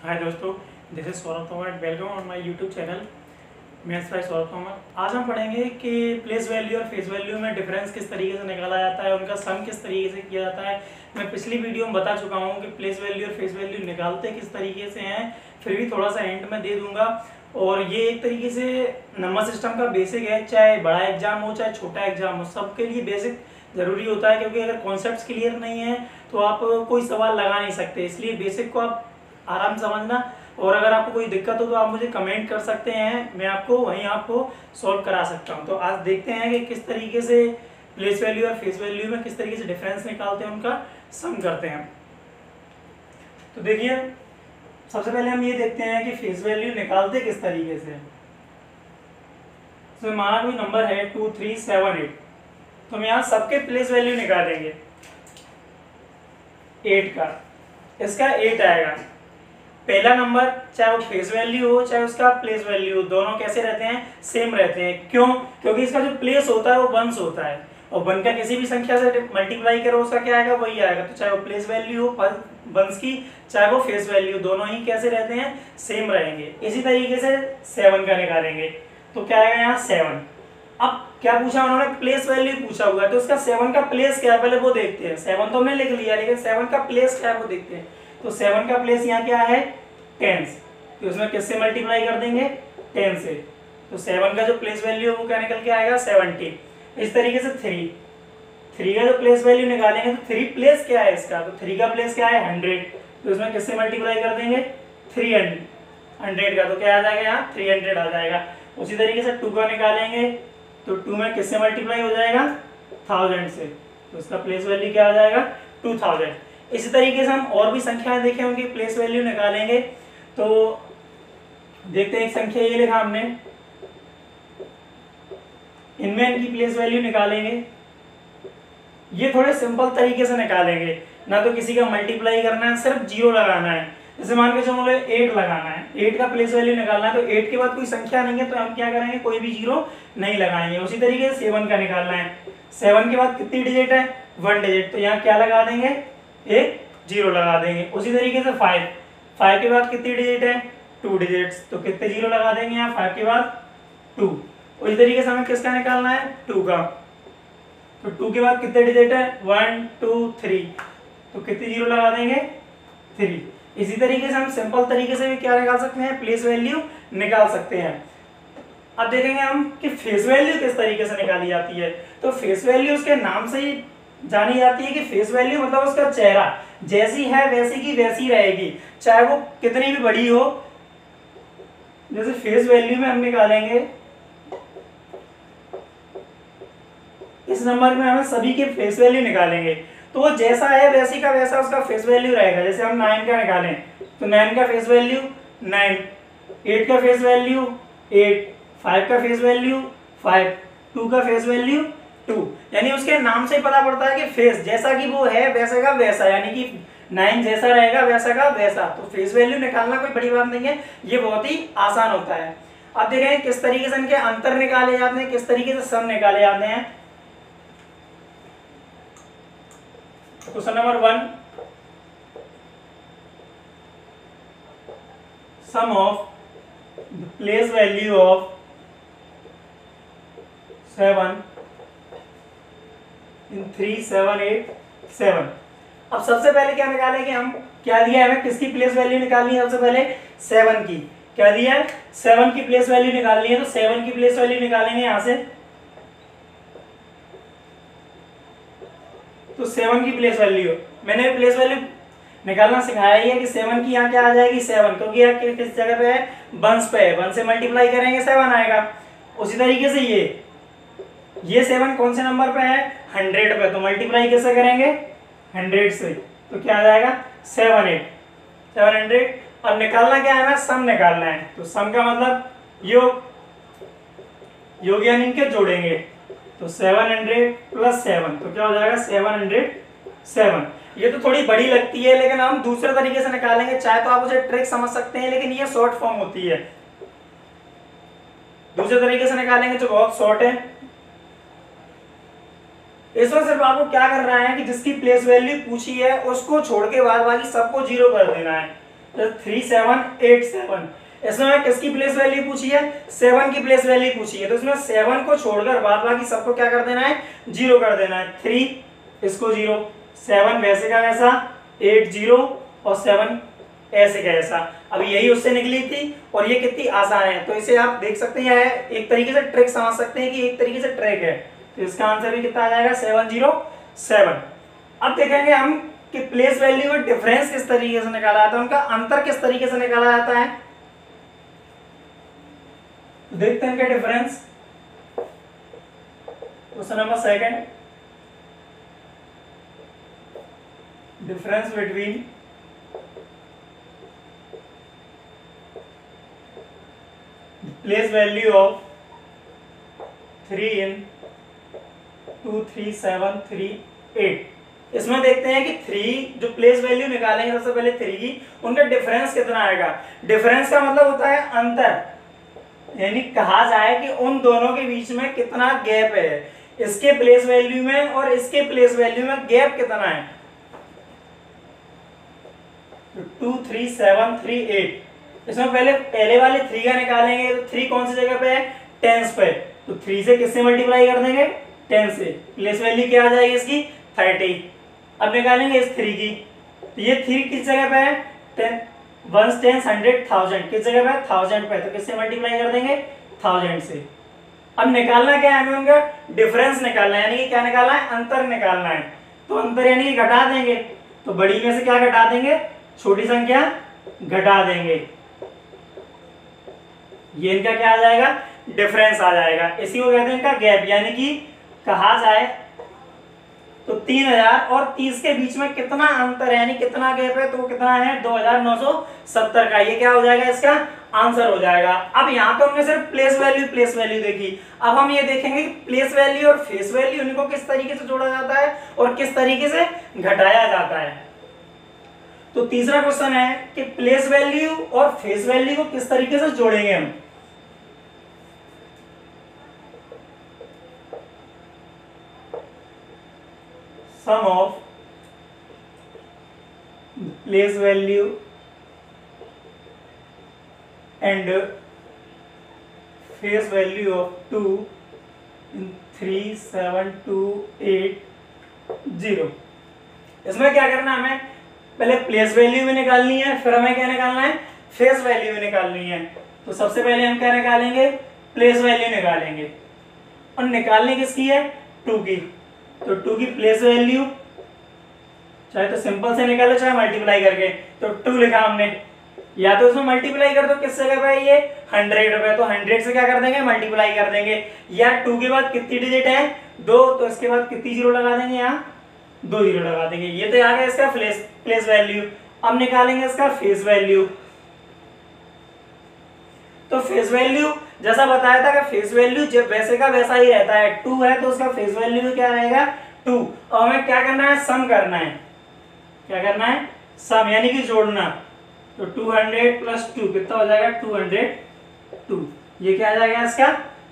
हाय दोस्तों, this is Saurabh Tomar. Welcome on my YouTube channel maths by Saurabh Tomar. आज हम पढ़ेंगे कि प्लेस वैल्यू और फेस वैल्यू में डिफरेंस किस तरीके से निकाला जाता है, उनका सम किस तरीके से किया जाता है। मैं पिछली वीडियो में बता चुका हूँ कि प्लेस वैल्यू और फेस वैल्यू निकालते किस तरीके से हैं, फिर भी थोड़ा सा हिंट में दे दूंगा। और ये एक तरीके से नंबर सिस्टम का बेसिक है, चाहे बड़ा एग्जाम हो चाहे छोटा एग्जाम हो, सबके लिए बेसिक जरूरी होता है। क्योंकि अगर कॉन्सेप्ट्स क्लियर नहीं है तो आप कोई सवाल लगा नहीं सकते, इसलिए बेसिक को आप आराम समझना। और अगर आपको कोई दिक्कत हो तो आप मुझे कमेंट कर सकते हैं, मैं आपको वहीं आपको सॉल्व करा सकता हूं। तो आज देखते हैं कि किस तरीके से प्लेस वैल्यू और फेस वैल्यू में किस तरीके से डिफरेंस निकालते हैं, उनका सम करते हैं। तो देखिए, सबसे पहले हम ये देखते हैं कि फेस वैल्यू निकालते किस तरीके से। तो हमारा कोई नंबर है 2 3 7 8, तो हम यहाँ सबके प्लेस वैल्यू निकालेंगे। 8 का, इसका 8 आएगा। पहला नंबर चाहे वो फेस वैल्यू हो चाहे उसका प्लेस वैल्यू हो, दोनों कैसे रहते हैं? सेम रहते हैं। क्यों? क्योंकि इसका जो प्लेस होता है वो वंस होता है, और वन का किसी भी संख्या से मल्टीप्लाई करो उसका क्या आएगा? वही आएगा। तो चाहे वो प्लेस वैल्यू हो वंस की, चाहे वो फेस वैल्यू, दोनों ही कैसे रहते हैं? सेम रहेंगे। इसी तरीके से 7 का निकालेंगे, तो क्या आएगा यहाँ? 7। अब क्या पूछा उन्होंने? प्लेस वैल्यू पूछा हुआ है, तो इसका 7 का प्लेस क्या है पहले वो देखते हैं। 7 तो हमने लिख लिया, लेकिन 7 का प्लेस क्या है वो देखते हैं। तो 7 का प्लेस यहाँ क्या है? 10। तो उसमें किससे मल्टीप्लाई कर देंगे? 10 से। तो 7 का जो प्लेस वैल्यू है वो क्या निकल के आएगा? 70। इस तरीके से 3 का जो प्लेस वैल्यू निकालेंगे, तो 3 प्लेस क्या है इसका? तो 3 का प्लेस क्या है? 100। तो उसमें किससे मल्टीप्लाई कर देंगे? 300 का, तो क्या आ जाएगा यहाँ? 300 आ जाएगा। उसी तरीके से 2 का निकालेंगे, तो 2 में किससे मल्टीप्लाई हो जाएगा? 1000 से। तो उसका प्लेस वैल्यू क्या आ जाएगा? 2000। इसी तरीके से हम और भी संख्याएं देखें, उनकी प्लेस वैल्यू निकालेंगे। तो देखते हैं, एक संख्या ये लिखा हमने, इनमें इनकी प्लेस वैल्यू निकालेंगे। ये थोड़े सिंपल तरीके से निकालेंगे, ना तो किसी का मल्टीप्लाई करना है, सिर्फ 0 लगाना है। जैसे मान के चलो 8 लगाना है, 8 का प्लेस वैल्यू निकालना है, तो 8 के बाद कोई संख्या नहीं है तो हम क्या करेंगे? कोई भी 0 नहीं लगाएंगे। उसी तरीके से 7 का निकालना है, 7 के बाद कितनी डिजिट है? 1 डिजिट, तो यहाँ क्या लगा देंगे? एक 0 लगा देंगे। उसी तरीके से 5 के बाद कितनी डिजिट है? 2 डिजिट्स, तो कितने 0 लगा देंगे यहाँ? 5 के बाद 2। उसी तरीके से हमें किसका निकालना है? 2 का, तो 2 के बाद कितने डिजिट है? 1 2 3, तो कितने 0 लगा देंगे? 3। इसी तरीके से हम सिंपल तरीके से भी क्या निकाल सकते हैं? प्लेस वैल्यू निकाल सकते हैं। अब देखेंगे हम कि फेस वैल्यू किस तरीके से निकाली जाती है। तो फेस वैल्यू उसके नाम से ही जानी जाती है कि फेस वैल्यू मतलब उसका चेहरा जैसी है वैसी की वैसी रहेगी, चाहे वो कितनी भी बड़ी हो। जैसे फेस वैल्यू में हम निकालेंगे, इस नंबर में हमें सभी के फेस वैल्यू निकालेंगे, तो वो जैसा है वैसी का वैसा उसका फेस वैल्यू रहेगा। जैसे हम 9 का निकालें, तो 9 का फेस वैल्यू 9, 8 का फेस वैल्यू 8, 5 का फेस वैल्यू 5, 2 का फेस वैल्यू 2। यानी उसके नाम से पता पड़ता है कि फेस जैसा कि वो है वैसा का वैसा, यानी कि 9 जैसा रहेगा वैसा का वैसा। तो फेस वैल्यू निकालना कोई बड़ी बात नहीं है, ये बहुत ही आसान होता है। अब देखें किस तरीके से इनके अंतर निकाले जाते हैं, किस तरीके से सम निकाले जाते हैं। Question number 1, sum of the place value of 7 in 3 7 8 7। अब सबसे पहले क्या निकालेंगे हम? क्या दिया है हमें? किसकी प्लेस वैल्यू निकालनी है? सबसे पहले 7 की। क्या दिया है? 7 की प्लेस वैल्यू निकालनी है, तो 7 की प्लेस वैल्यू निकालेंगे यहां से। तो 7 की प्लेस वैल्यू मैंने प्लेस वैल्यू निकालना सिखाया ही है कि 7 की यहाँ क्या आ जाएगी? 7, क्योंकि यहाँ किस जगह पे है? वंस पे है। 1 से मल्टीप्लाई करेंगे 7 आएगा। उसी तरीके से ये 7 कौन से नंबर पे है? 100 पे, तो मल्टीप्लाई कैसे करेंगे? 100 से, तो क्या आ जाएगा? 700। अब निकालना क्या है? सम निकालना है। तो सम का मतलब योग यानी इनके जोड़ेंगे, तो 700 प्लस 7, तो क्या हो जाएगा? 707। ये तो थोड़ी बड़ी लगती है, लेकिन हम दूसरे तरीके से निकालेंगे। चाहे तो आप उसे ट्रिक समझ सकते हैं, लेकिन ये शॉर्ट फॉर्म होती है। दूसरे तरीके से निकालेंगे जो बहुत शॉर्ट है। इसमें सिर्फ आपको क्या कर रहा है कि जिसकी प्लेस वैल्यू पूछी है उसको छोड़ के बाद बाकी सबको 0 कर देना है। तो 3787। इसमें हमें किसकी प्लेस वैल्यू पूछी है, 7 की प्लेस वैल्यू पूछी है, तो इसमें 7 को छोड़कर बाद बाकी सबको क्या कर देना है, 0 कर देना है। 3 इसको 0, 7 वैसे का वैसा, 8 0 और 7 ऐसे का ऐसा। अब यही उससे निकली थी और ये कितनी आसान है, तो इसे आप देख सकते हैं, एक तरीके से ट्रिक समझ सकते हैं कि एक तरीके से ट्रिक है। तो इसका आंसर भी कितना आ जाएगा, 707। अब देखेंगे हम कि प्लेस वैल्यू में डिफरेंस किस तरीके से निकाला जाता है, उनका अंतर किस तरीके से निकाला जाता है। तो देखते हैं क्या difference. Question number 2, difference between place value of 3 in 2 3 7 3 8। इसमें देखते हैं कि 3 जो प्लेस वैल्यू निकालेंगे सबसे पहले 3 की, उनका डिफरेंस कितना आएगा। डिफरेंस का मतलब होता है अंतर, यानी कहा जाए कि उन दोनों के बीच में कितना गैप है, इसके प्लेस वैल्यू में और इसके प्लेस वैल्यू में गैप कितना है। 2 3 7 3 8। इसमें पहले वाले 3 का निकालेंगे, तो 3 कौन सी जगह पे है, टेंस पे, तो 3 से किससे मल्टीप्लाई कर देंगे, 10 से। प्लेस वैल्यू क्या आ जाएगी इसकी, 30। अब निकालेंगे इस 3 की, तो ये 3 किस जगह पे है, 10 1 10 100 1000, किस जगह पे है, 1000 पे, तो किससे मल्टीप्लाई कर देंगे, 1000 से। अब निकालना क्या है हमें, उनका डिफरेंस निकालना है, यानी कि क्या निकालना है, अंतर निकालना है। तो अंतर यानी कि घटा देंगे, तो बड़ी में से क्या घटा देंगे, छोटी संख्या घटा देंगे, ये इनका क्या आ जाएगा, डिफरेंस आ जाएगा। इसी को कहते हैं इनका गैप, यानी कि कहा जाए तो 3000 और 30 के बीच में कितना अंतर है, यानी कितना गैप है, तो कितना है, 2970 का। ये क्या हो जाएगा, इसका आंसर हो जाएगा। अब यहाँ पे हमने सिर्फ प्लेस वैल्यू देखी, अब हम ये देखेंगे प्लेस वैल्यू और फेस वैल्यू इनको किस तरीके से जोड़ा जाता है और किस तरीके से घटाया जाता है। तो तीसरा क्वेश्चन है कि प्लेस वैल्यू और फेस वैल्यू को किस तरीके से जोड़ेंगे हम। Sum of place value and face value of 2 in 3 7 2 8 0। इसमें क्या करना है, हमें पहले प्लेस वैल्यू भी निकालनी है, फिर हमें क्या निकालना है, फेस वैल्यू भी निकालनी है। तो सबसे पहले हम क्या निकालेंगे, प्लेस वैल्यू निकालेंगे, और निकालने किसकी है, 2 की। तो 2 की प्लेस वैल्यू चाहे तो सिंपल से निकालो चाहे मल्टीप्लाई करके, तो 2 लिखा हमने, या तो उसमें मल्टीप्लाई कर दो, किस जगह पे ये 100 पे, तो 100 से क्या कर देंगे, मल्टीप्लाई कर देंगे। या 2 के बाद कितनी डिजिट है, 2, तो इसके बाद कितनी जीरो लगा देंगे, यहाँ 2 जीरो लगा देंगे। ये तो आ गया इसका प्लेस वैल्यू। अब निकालेंगे इसका फेस वैल्यू। तो फेस वैल्यू जैसा बताया था कि फेस वैल्यू जब वैसे का वैसा ही रहता है, 2 है तो उसका फेस वैल्यू भी क्या रहेगा, 2। और हमें क्या करना है, सम करना है, क्या करना है, सम, यानी कि जोड़ना। तो 200 + 2 कितना हो जाएगा, 202। ये क्या आ जाएगा, इसका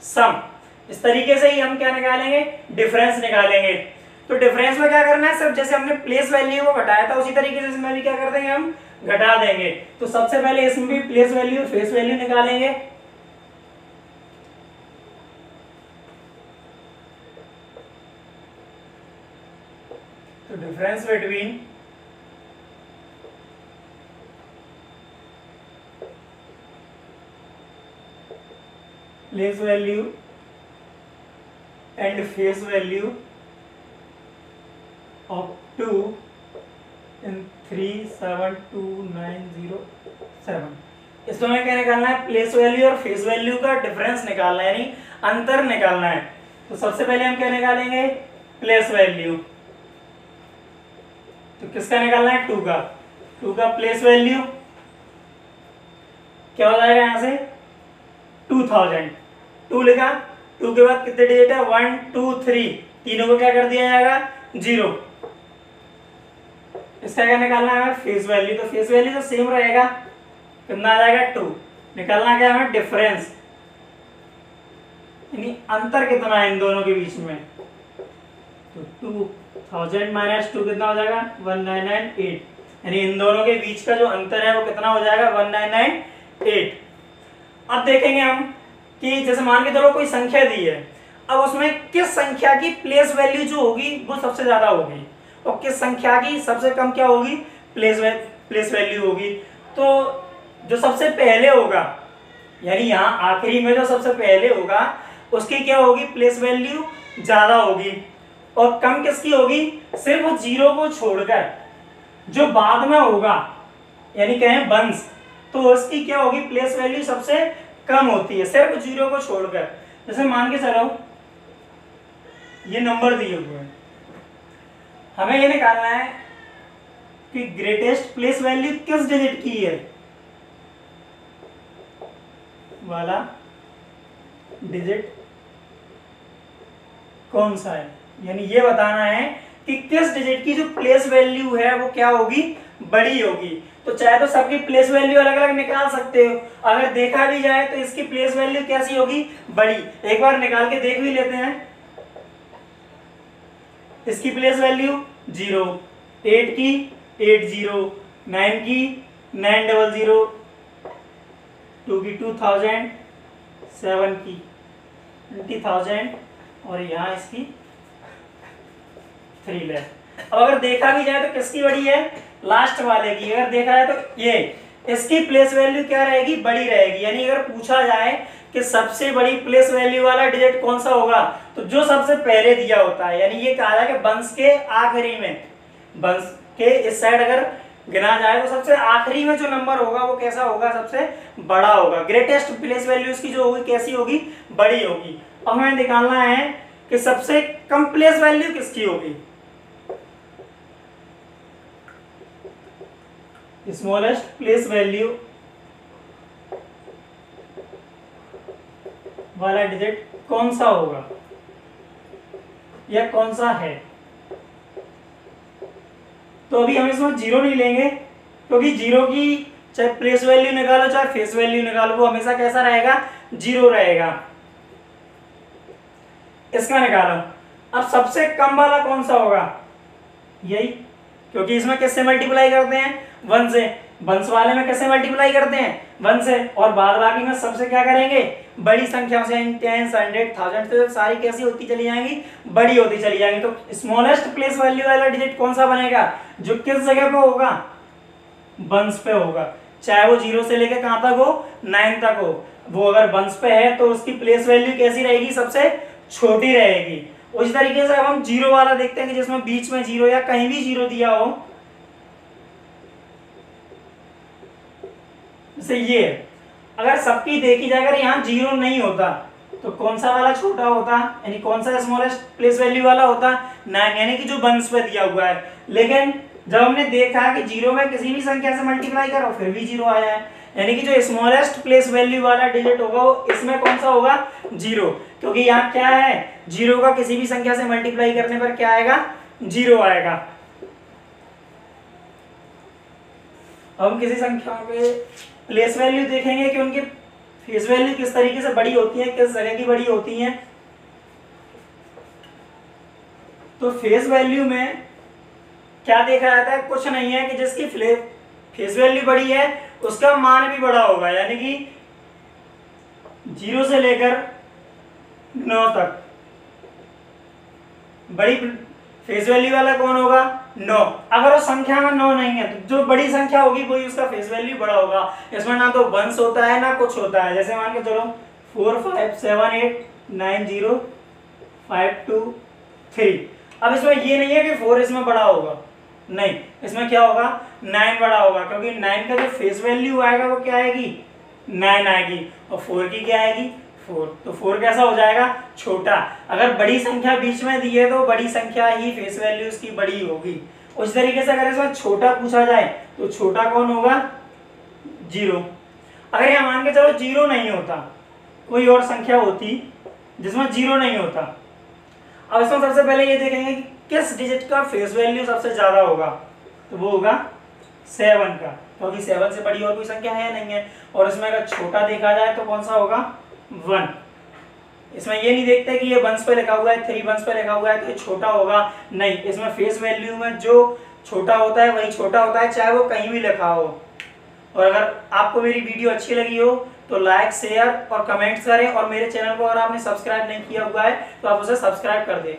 सम। इस तरीके से ही हम क्या निकालेंगे, डिफरेंस निकालेंगे। तो डिफरेंस में क्या करना है, सिर्फ जैसे हमने प्लेस वैल्यू को घटाया था उसी तरीके से इसमें भी क्या कर देंगे, हम घटा देंगे। तो सबसे पहले इसमें भी प्लेस वैल्यू फेस वैल्यू निकालेंगे। तो difference between place value and face value of 2 in 3 7 2 9 0 7। इसमें क्या निकालना है, प्लेस वैल्यू और फेस वैल्यू का डिफरेंस निकालना है, यानी अंतर निकालना है। तो सबसे पहले हम क्या निकालेंगे, प्लेस वैल्यू। तो किसका निकालना है, 2 का। 2 का प्लेस वैल्यू क्या हो जाएगा, यहां से 2000। 2 लिखा, 2 के बाद कितने डिजिट है, 1 2 3, तीनों को क्या कर दिया जाएगा, 0। इसका क्या निकालना है, फेस वैल्यू। तो फेस वैल्यू तो सेम रहेगा, कितना आ जाएगा, 2। निकालना क्या है, डिफरेंस, यानी अंतर कितना है इन दोनों के बीच में। तो 2000 - 2 कितना हो जाएगा, 1998। यानी इन दोनों के बीच का जो अंतर है वो कितना हो जाएगा 1998। अब देखेंगे हम कि जैसे मान के चलो कोई संख्या दी है, अब उसमें किस संख्या की प्लेस वैल्यू जो होगी वो सबसे ज्यादा होगी और किस संख्या की सबसे कम क्या होगी, प्लेस वैल्यू होगी। तो जो सबसे पहले होगा, यानी यहाँ आखिरी में जो सबसे पहले होगा उसकी क्या होगी, प्लेस वैल्यू ज्यादा होगी। और कम किसकी होगी, सिर्फ 0 को छोड़कर जो बाद में होगा, यानी कहें वंश, तो उसकी क्या होगी, प्लेस वैल्यू सबसे कम होती है, सिर्फ 0 को छोड़कर। जैसे मान के चलो ये नंबर दिए हुए हैं, हमें ये निकालना है कि ग्रेटेस्ट प्लेस वैल्यू किस डिजिट की है, वाला डिजिट कौन सा है, यानी ये बताना है कि किस डिजिट की जो प्लेस वैल्यू है वो क्या होगी, बड़ी होगी। तो चाहे तो सबकी प्लेस वैल्यू अलग अलग निकाल सकते हो, अगर देखा भी जाए तो इसकी प्लेस वैल्यू कैसी होगी, बड़ी। एक बार निकाल के देख भी लेते हैं। इसकी प्लेस वैल्यू 0, 8 की 80, 9 की 900, 2 की 2000, 7 की 20,000 और यहाँ इसकी 3 लाख। अब अगर देखा भी जाए तो किसकी बड़ी है, लास्ट वाले की। अगर देखा जाए तो ये इसकी प्लेस वैल्यू क्या रहेगी, बड़ी रहेगी। यानी अगर पूछा जाए कि सबसे बड़ी प्लेस वैल्यू वाला डिजिट कौन सा होगा, तो जो सबसे पहले दिया होता है, यानी ये कहा जाए कि वंश के आखिरी में, वंश के इस साइड अगर गिना जाए तो सबसे आखिरी में जो नंबर होगा वो कैसा होगा, सबसे बड़ा होगा। ग्रेटेस्ट प्लेस वैल्यू इसकी जो होगी कैसी होगी, बड़ी होगी। अब हमें निकालना है कि सबसे कम प्लेस वैल्यू किसकी होगी, स्मॉलेस्ट प्लेस वैल्यू वाला डिजिट कौन सा होगा या कौन सा है। तो अभी हम इसमें 0 नहीं लेंगे, क्योंकि 0 की चाहे प्लेस वैल्यू निकालो चाहे फेस वैल्यू निकालो वो हमेशा कैसा रहेगा, 0 रहेगा। इसका निकालो। अब सबसे कम वाला कौन सा होगा, यही, क्योंकि इसमें किससे मल्टीप्लाई करते हैं, 1 से। वंश वाले में कैसे मल्टीप्लाई करते हैं, 1 से। और बाद बाकी में सबसे क्या करेंगे, बड़ी संख्या से, 10, 100, 1000, तो सारी कैसी होती चली जाएंगी, बड़ी होती चली जाएंगी। तो स्मॉलेस्ट प्लेस वैल्यू वाला डिजिट कौन सा बनेगा, जो किस जगह पे होगा, वंश पे होगा। चाहे वो 0 से लेकर कहां तक हो, 9 तक हो। वो अगर वंश पे है तो उसकी प्लेस वैल्यू कैसी रहेगी, सबसे छोटी रहेगी। उसी तरीके से अब हम 0 वाला देखते हैं कि जिसमें बीच में 0 या कहीं भी 0 दिया हो, जैसे ये। अगर सबकी देखी जाए, अगर यहाँ 0 नहीं होता तो कौन सा वाला छोटा होता, यानी कौन सा स्मॉलेस्ट प्लेस वैल्यू वाला होता, 9, यानी कि जो वंश पे दिया हुआ है। लेकिन जब हमने देखा कि 0 में किसी भी संख्या से मल्टीप्लाई करो फिर भी 0 आया है, यानी कि जो स्मॉलेस्ट प्लेस वैल्यू वाला डिजिट होगा वो इसमें कौन सा होगा, 0। क्योंकि यहाँ क्या है, 0 का किसी भी संख्या से मल्टीप्लाई करने पर क्या आएगा, 0 आएगा। अब हम किसी संख्या पे प्लेस वैल्यू देखेंगे कि उनकी फेस वैल्यू किस तरीके से बड़ी होती है, किस जगह की बड़ी होती है। तो फेस वैल्यू में क्या देखा जाता है, कुछ नहीं है कि जिसकी फेस वैल्यू बड़ी है उसका मान भी बड़ा होगा। यानी कि 0 से लेकर 9 तक बड़ी फेस वैल्यू वाला कौन होगा, 9। अगर उस संख्या में 9 नहीं है तो जो बड़ी संख्या होगी वही उसका फेस वैल्यू बड़ा होगा। इसमें ना तो वंश होता है ना कुछ होता है। जैसे मान के चलो 4, 5, 7, 8, 9, 0, 5, 2, 3। अब इसमें ये नहीं है कि 4 इसमें बड़ा होगा, नहीं, इसमें क्या होगा, 9 बड़ा होगा। क्योंकि 9 का जो फेस वैल्यू आएगा वो क्या आएगी, 9 आएगी। और 4 की क्या आएगी, 4। तो 4 कैसा हो जाएगा, छोटा। अगर बड़ी संख्या बीच में दी है तो बड़ी संख्या ही फेस वैल्यू उसकी बड़ी होगी। उस तरीके से अगर इसमें छोटा पूछा जाए तो छोटा कौन होगा, 0। अगर यहाँ मान के चलो 0 नहीं होता, कोई और संख्या होती जिसमें 0 नहीं होता। अब इसमें सबसे पहले ये देखेंगे कि किस डिजिट का फेस वैल्यू सबसे ज्यादा होगा, तो वो होगा 7 का, क्योंकि 7 से बड़ी और कोई संख्या है नहीं है। और इसमें अगर छोटा देखा जाए तो कौन सा होगा, 1। इसमें ये नहीं देखते कि ये वंश पे लिखा हुआ है, 3 वंश पे लिखा हुआ है तो ये छोटा होगा, नहीं। इसमें फेस वैल्यू में जो छोटा होता है वही छोटा होता है, चाहे वो कहीं भी लिखा हो। और अगर आपको मेरी वीडियो अच्छी लगी हो तो लाइक, शेयर और कमेंट्स करें, और मेरे चैनल को अगर आपने सब्सक्राइब नहीं किया हुआ है तो आप उसे सब्सक्राइब कर दें।